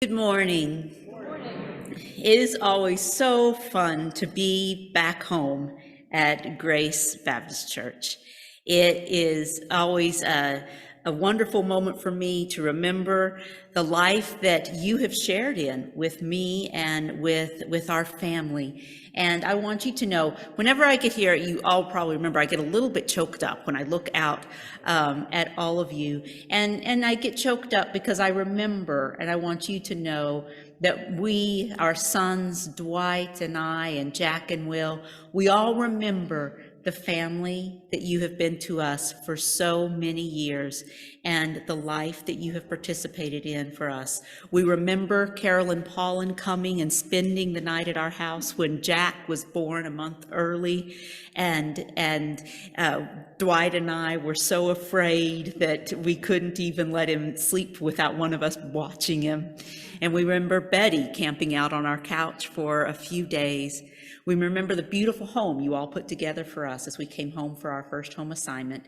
Good morning. It is always so fun to be back home at Grace Baptist Church. It is always a wonderful moment for me to remember the life that you have shared in with me and with our family. And I want you to know, whenever I get here, you all probably remember, I get a little bit choked up when I look out at all of you. And I get choked up because I remember, and I want you to know that we, our sons, Dwight and I, and Jack and Will, we all remember the family that you have been to us for so many years and the life that you have participated in for us. We remember Carol and Paulin coming and spending the night at our house when Jack was born a month early, and Dwight and I were so afraid that we couldn't even let him sleep without one of us watching him. And we remember Betty camping out on our couch for a few days. We remember the beautiful home you all put together for us as we came home for our first home assignment.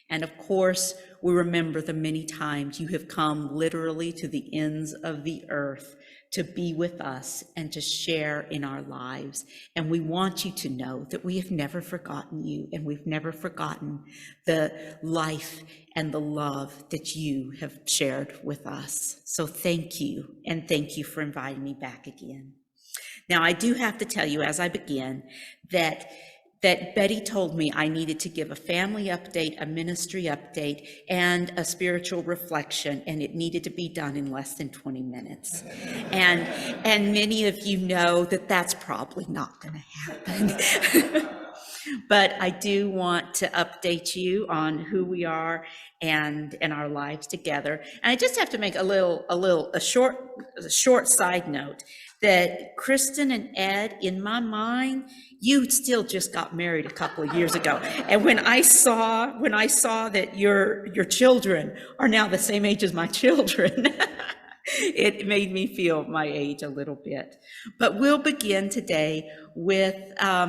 And of course, we remember the many times you have come literally to the ends of the earth to be with us and to share in our lives. And we want you to know that we have never forgotten you, and we've never forgotten the life and the love that you have shared with us. So thank you, and thank you for inviting me back again. Now, I do have to tell you as I begin that Betty told me I needed to give a family update, a ministry update, and a spiritual reflection, and it needed to be done in less than 20 minutes. And many of you know that that's probably not going to happen. But I do want to update you on who we are and our lives together. And I just have to make a short side note that Kristen and Ed, in my mind, you still just got married a couple of years ago. And when I saw that your children are now the same age as my children, it made me feel my age a little bit. But we'll begin today with a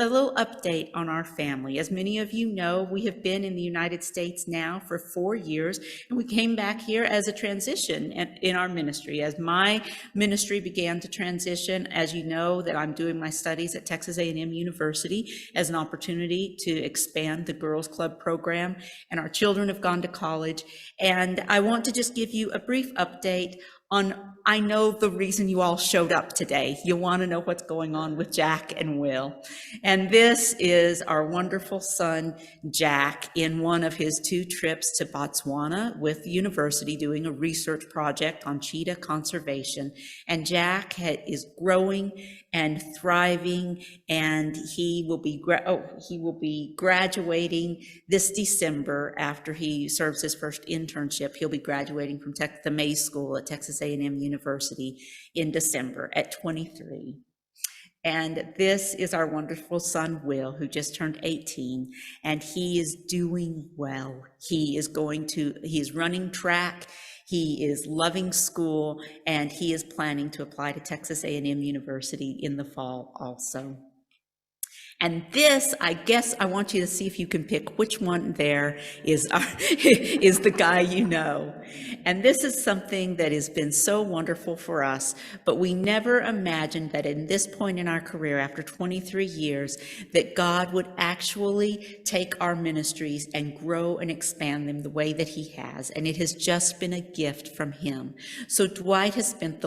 little update on our family. As many of you know, we have been in the United States now for 4 years, and we came back here as a transition in our ministry. As my ministry began to transition, as you know, that I'm doing my studies at Texas A&M University as an opportunity to expand the Girls Club program, and our children have gone to college. And I want to just give you a brief update on, I know the reason you all showed up today. You want to know what's going on with Jack and Will. And this is our wonderful son, Jack, in one of his 2 trips to Botswana with the university doing a research project on cheetah conservation. And Jack is growing and thriving, and he will be graduating this December after he serves his first internship. He'll be graduating from the Mays School at Texas A&M University in December at 23. And this is our wonderful son, Will, who just turned 18, and he is doing well. He is running track. He is loving school, and he is planning to apply to Texas A&M University in the fall also. And this, I guess I want you to see if you can pick which one there is the guy you know. And this is something that has been so wonderful for us, but we never imagined that in this point in our career, after 23 years, that God would actually take our ministries and grow and expand them the way that he has. And it has just been a gift from him. So Dwight has spent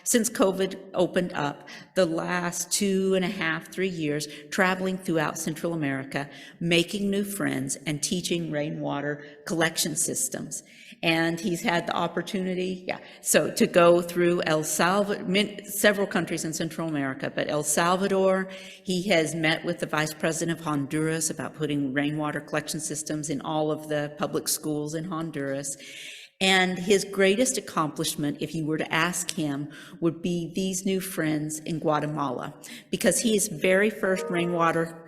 since COVID opened up, the last 2.5, 3 years, traveling throughout Central America, making new friends and teaching rainwater collection systems. And he's had the opportunity, to go through El Salvador, several countries in Central America, but El Salvador, he has met with the Vice President of Honduras about putting rainwater collection systems in all of the public schools in Honduras. And his greatest accomplishment, if you were to ask him, would be these new friends in Guatemala, because his very first rainwater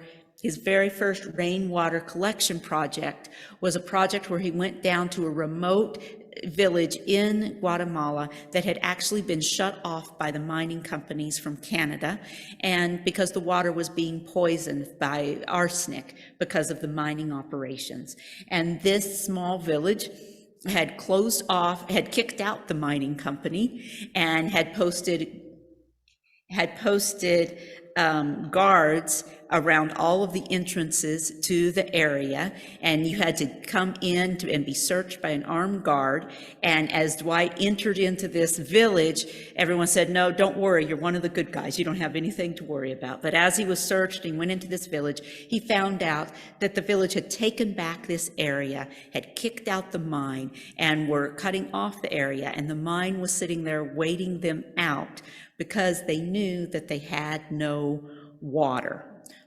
collection project was a project where he went down to a remote village in Guatemala that had actually been shut off by the mining companies from Canada, and because the water was being poisoned by arsenic because of the mining operations. And this small village had closed off, had kicked out the mining company, and had posted guards around all of the entrances to the area, and you had to come in and be searched by an armed guard. And as Dwight entered into this village, everyone said, "No, don't worry, you're one of the good guys. You don't have anything to worry about." But as he was searched and went into this village, he found out that the village had taken back this area, had kicked out the mine, and were cutting off the area, and the mine was sitting there waiting them out because they knew that they had no water,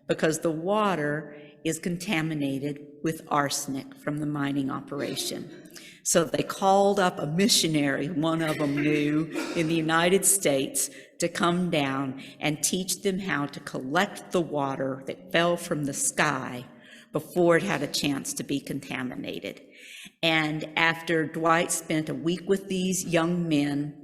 because the water is contaminated with arsenic from the mining operation. So they called up a missionary, one of them knew, in the United States, to come down and teach them how to collect the water that fell from the sky before it had a chance to be contaminated. And after Dwight spent a week with these young men,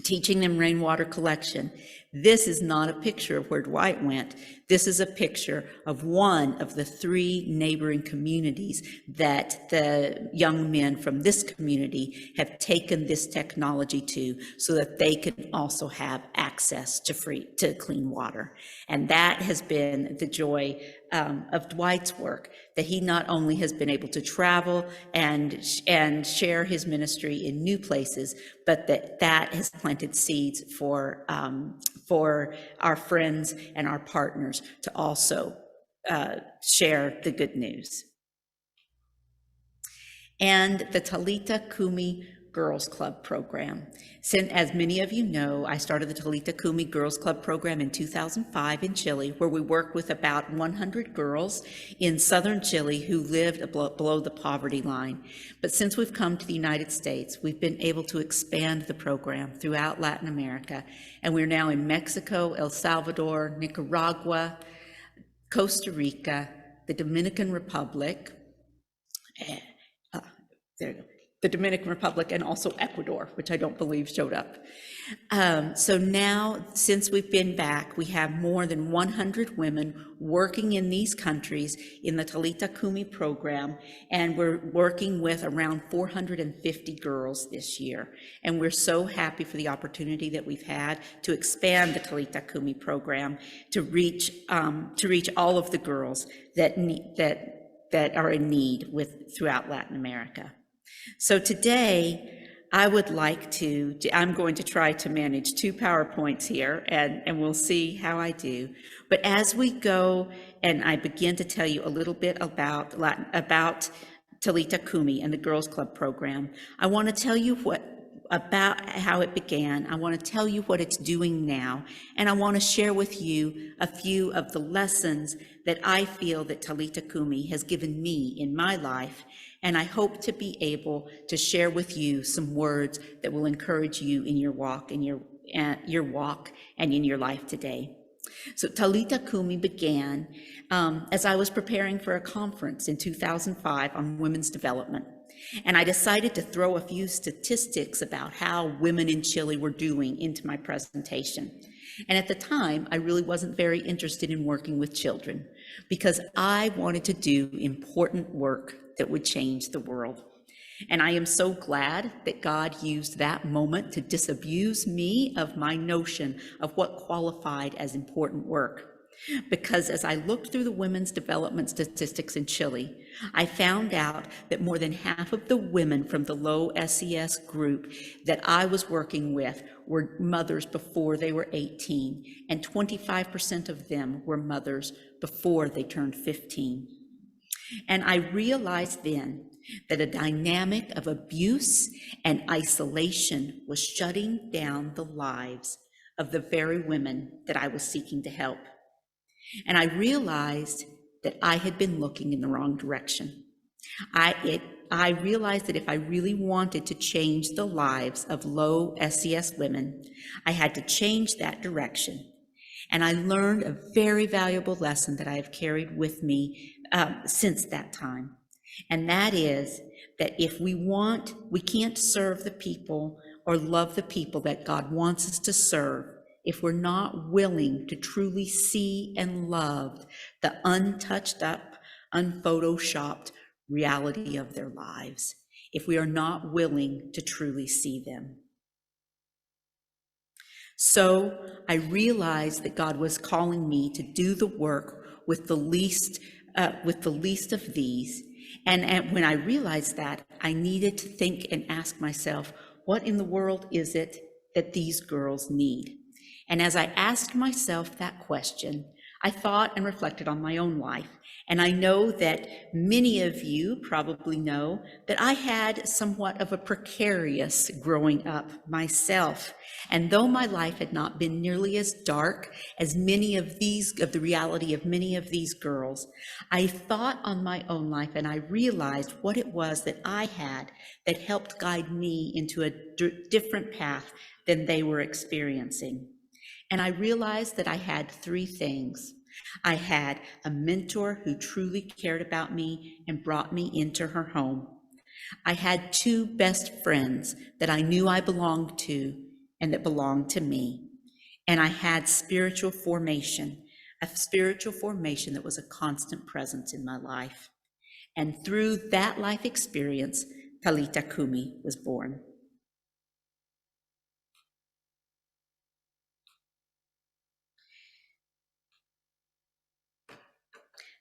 teaching them rainwater collection, this is not a picture of where Dwight went. This is a picture of one of the 3 neighboring communities that the young men from this community have taken this technology to, so that they can also have access to clean water. And that has been the joy of Dwight's work, that he not only has been able to travel and share his ministry in new places, but that has planted seeds for our friends and our partners to also share the good news. And the Taluti Cuma Girls Club program. As many of you know, I started the Taluti Cuma Girls Club program in 2005 in Chile, where we work with about 100 girls in southern Chile who lived below the poverty line. But since we've come to the United States, we've been able to expand the program throughout Latin America, and we're now in Mexico, El Salvador, Nicaragua, Costa Rica, the Dominican Republic, the Dominican Republic, and also Ecuador, which I don't believe showed up. So now, since we've been back, we have more than 100 women working in these countries in the Taluti Cuma program, and we're working with around 450 girls this year. And we're so happy for the opportunity that we've had to expand the Taluti Cuma program to reach all of the girls that are in need throughout Latin America. So today, I'm going to try to manage 2 PowerPoints here, and we'll see how I do. But as we go and I begin to tell you a little bit about Taluti Cuma and the Girls Club program, I want to tell you about how it began. I want to tell you what it's doing now, and I want to share with you a few of the lessons that I feel that Taluti Cuma has given me in my life, and I hope to be able to share with you some words that will encourage you in your walk and in your life today. So Taluti Cuma began as I was preparing for a conference in 2005 on women's development. And I decided to throw a few statistics about how women in Chile were doing into my presentation. And at the time, I really wasn't very interested in working with children because I wanted to do important work that would change the world. And I am so glad that God used that moment to disabuse me of my notion of what qualified as important work. Because as I looked through the women's development statistics in Chile, I found out that more than half of the women from the low SES group that I was working with were mothers before they were 18, and 25% of them were mothers before they turned 15. And I realized then that a dynamic of abuse and isolation was shutting down the lives of the very women that I was seeking to help. And I realized that I had been looking in the wrong direction. I realized that if I really wanted to change the lives of low SES women, I had to change that direction. And I learned a very valuable lesson that I have carried with me since that time. And that is that if we can't serve the people or love the people that God wants us to serve if we're not willing to truly see and love the untouched up, unphotoshopped reality of their lives. if we are not willing to truly see them. So I realized that God was calling me to do the work with the least of these. And when I realized that, I needed to think and ask myself, what in the world is it that these girls need? And as I asked myself that question, I thought and reflected on my own life. And I know that many of you probably know that I had somewhat of a precarious growing up myself. And though my life had not been nearly as dark as the reality of many of these girls, I thought on my own life and I realized what it was that I had that helped guide me into a different path than they were experiencing. And I realized that I had three things. I had a mentor who truly cared about me and brought me into her home. I had two best friends that I knew I belonged to and that belonged to me. And I had spiritual formation, a spiritual formation that was a constant presence in my life. And through that life experience, Taluti Cuma was born.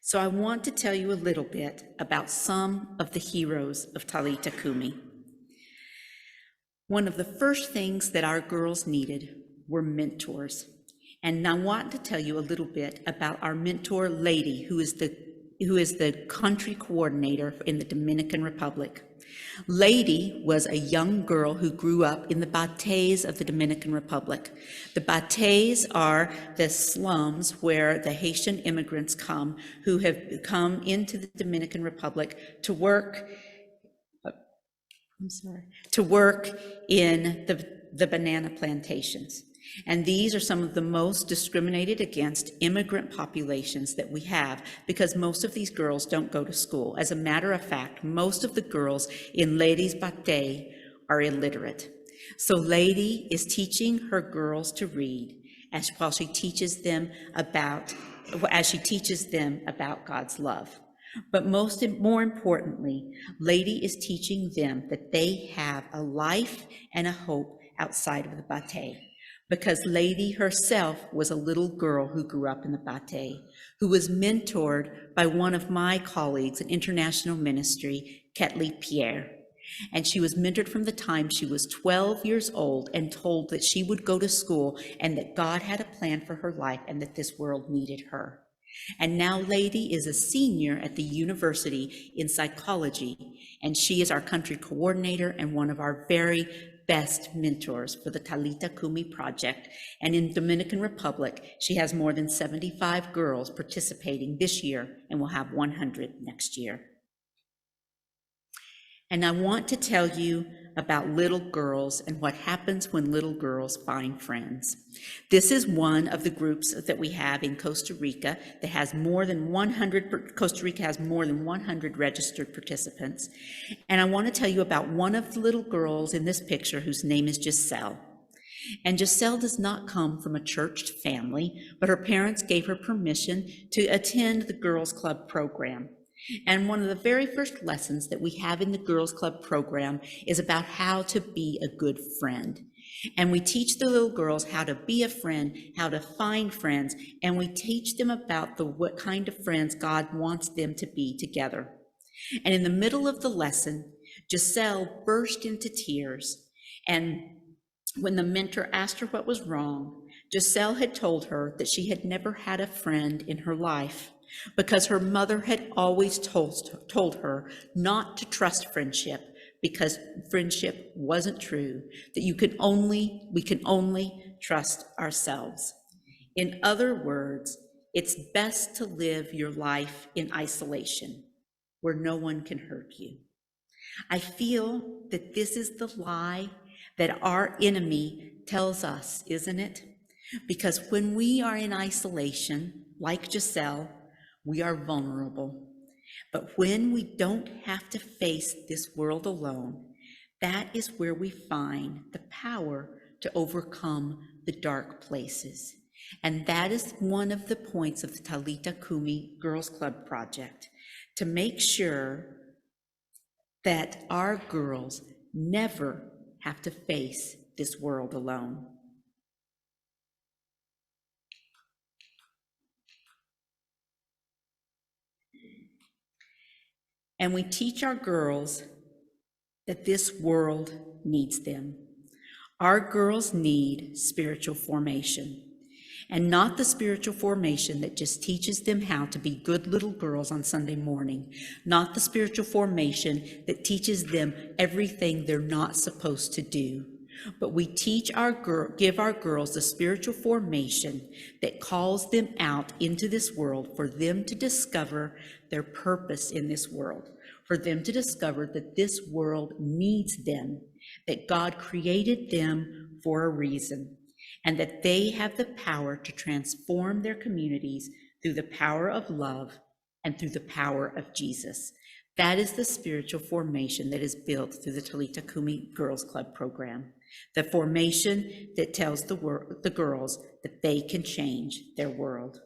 So I want to tell you a little bit about some of the heroes of Taluti Cuma. One of the first things that our girls needed were mentors. And I want to tell you a little bit about our mentor, Lady, who is the country coordinator in the Dominican Republic. Lady was a young girl who grew up in the Bates of the Dominican Republic. The Bates are the slums where the Haitian immigrants come who have come into the Dominican Republic to work in the banana plantations. And these are some of the most discriminated against immigrant populations that we have, because most of these girls don't go to school. As a matter of fact, most of the girls in Lady's Bate are illiterate. So Lady is teaching her girls to read while she teaches them about God's love. But more importantly, Lady is teaching them that they have a life and a hope outside of the Bate. Because Lady herself was a little girl who grew up in the Bate, who was mentored by one of my colleagues in international ministry, Ketley Pierre. And she was mentored from the time she was 12 years old and told that she would go to school and that God had a plan for her life and that this world needed her. And now Lady is a senior at the university in psychology, and she is our country coordinator and one of our very best mentors for the Taluti Cuma project. And in Dominican Republic, she has more than 75 girls participating this year and will have 100 next year. And I want to tell you about little girls and what happens when little girls find friends. This is one of the groups that we have in Costa Rica that has more than 100, Costa Rica has more than 100 registered participants. And I want to tell you about one of the little girls in this picture whose name is Giselle. And Giselle does not come from a churched family, but her parents gave her permission to attend the Girls Club program. And one of the very first lessons that we have in the Girls Club program is about how to be a good friend. And we teach the little girls how to be a friend, how to find friends, and we teach them about what kind of friends God wants them to be together. And in the middle of the lesson, Giselle burst into tears. And when the mentor asked her what was wrong, Giselle had told her that she had never had a friend in her life, because her mother had always told her not to trust friendship, because friendship wasn't true, that we can only trust ourselves. In other words, it's best to live your life in isolation, where no one can hurt you. I feel that this is the lie that our enemy tells us, isn't it? Because when we are in isolation, like Giselle, we are vulnerable. But when we don't have to face this world alone, that is where we find the power to overcome the dark places. And that is one of the points of the Taluti Cuma Girls Club project, to make sure that our girls never have to face this world alone. And we teach our girls that this world needs them. Our girls need spiritual formation, and not the spiritual formation that just teaches them how to be good little girls on Sunday morning, not the spiritual formation that teaches them everything they're not supposed to do. But we give our girls the spiritual formation that calls them out into this world for them to discover their purpose in this world, for them to discover that this world needs them, that God created them for a reason, and that they have the power to transform their communities through the power of love and through the power of Jesus. That is the spiritual formation that is built through the Taluti Cuma Girls Club program, the formation that tells the girls that they can change their world.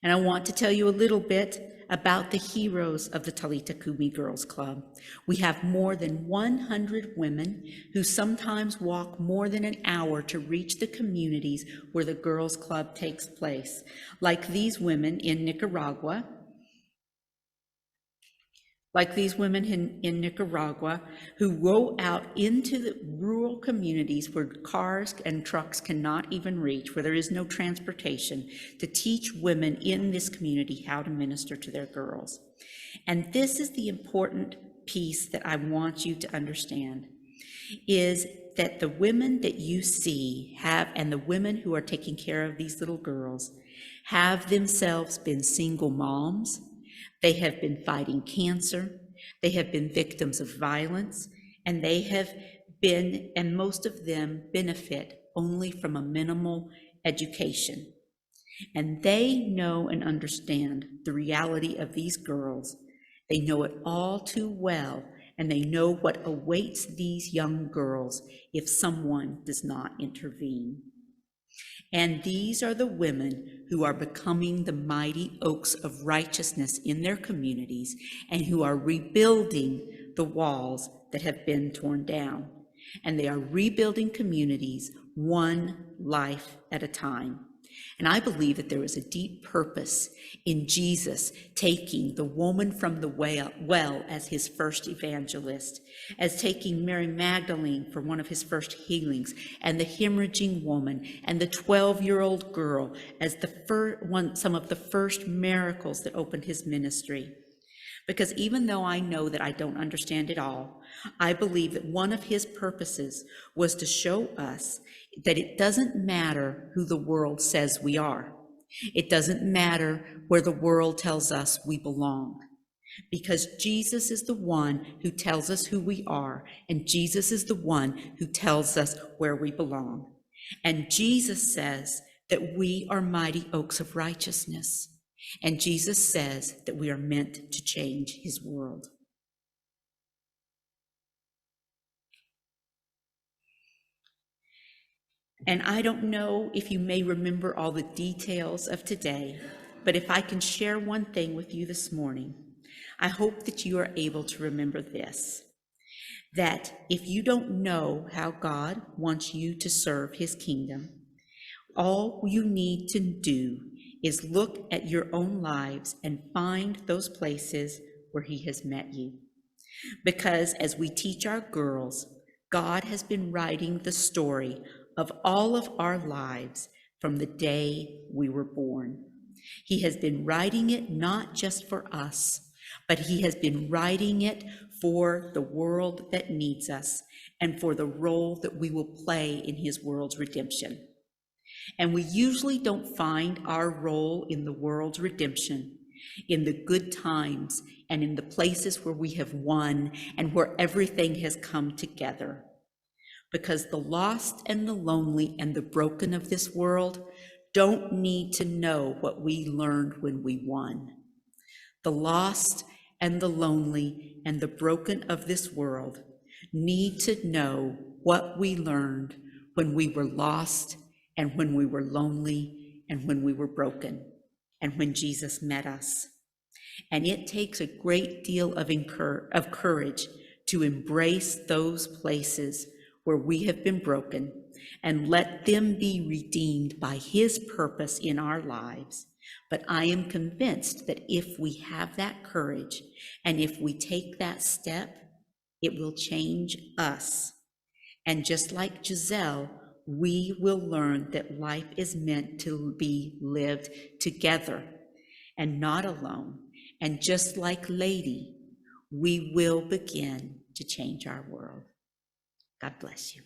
And I want to tell you a little bit about the heroes of the Taluti Cuma Girls Club. We have more than 100 women who sometimes walk more than an hour to reach the communities where the Girls Club takes place, like these women in Nicaragua, who go out into the rural communities where cars and trucks cannot even reach, where there is no transportation, to teach women in this community how to minister to their girls. And this is the important piece that I want you to understand, is that the women that you see and the women who are taking care of these little girls have themselves been single moms. They have been fighting cancer. They have been victims of violence, and and most of them benefit only from a minimal education. And they know and understand the reality of these girls. They know it all too well, and they know what awaits these young girls if someone does not intervene. And these are the women who are becoming the mighty oaks of righteousness in their communities and who are rebuilding the walls that have been torn down. And they are rebuilding communities one life at a time. And I believe that there is a deep purpose in Jesus taking the woman from the well as his first evangelist, as taking Mary Magdalene for one of his first healings, and the hemorrhaging woman, and the 12-year-old girl as some of the first miracles that opened his ministry. Because even though I know that I don't understand it all, I believe that one of his purposes was to show us that it doesn't matter who the world says we are. It doesn't matter where the world tells us we belong. Because Jesus is the one who tells us who we are, and Jesus is the one who tells us where we belong. And Jesus says that we are mighty oaks of righteousness. And Jesus says that we are meant to change his world. And I don't know if you may remember all the details of today, but if I can share one thing with you this morning, I hope that you are able to remember this, that if you don't know how God wants you to serve his kingdom, all you need to do is look at your own lives and find those places where he has met you. Because as we teach our girls, God has been writing the story of all of our lives from the day we were born. He has been writing it not just for us, but he has been writing it for the world that needs us and for the role that we will play in his world's redemption. And we usually don't find our role in the world's redemption in the good times and in the places where we have won and where everything has come together. Because the lost and the lonely and the broken of this world don't need to know what we learned when we won. The lost and the lonely and the broken of this world need to know what we learned when we were lost and when we were lonely and when we were broken and when Jesus met us. And it takes a great deal of courage to embrace those places where we have been broken and let them be redeemed by His purpose in our lives. But I am convinced that if we have that courage and if we take that step, it will change us. And just like Giselle, we will learn that life is meant to be lived together and not alone. And just like Lady, we will begin to change our world. God bless you.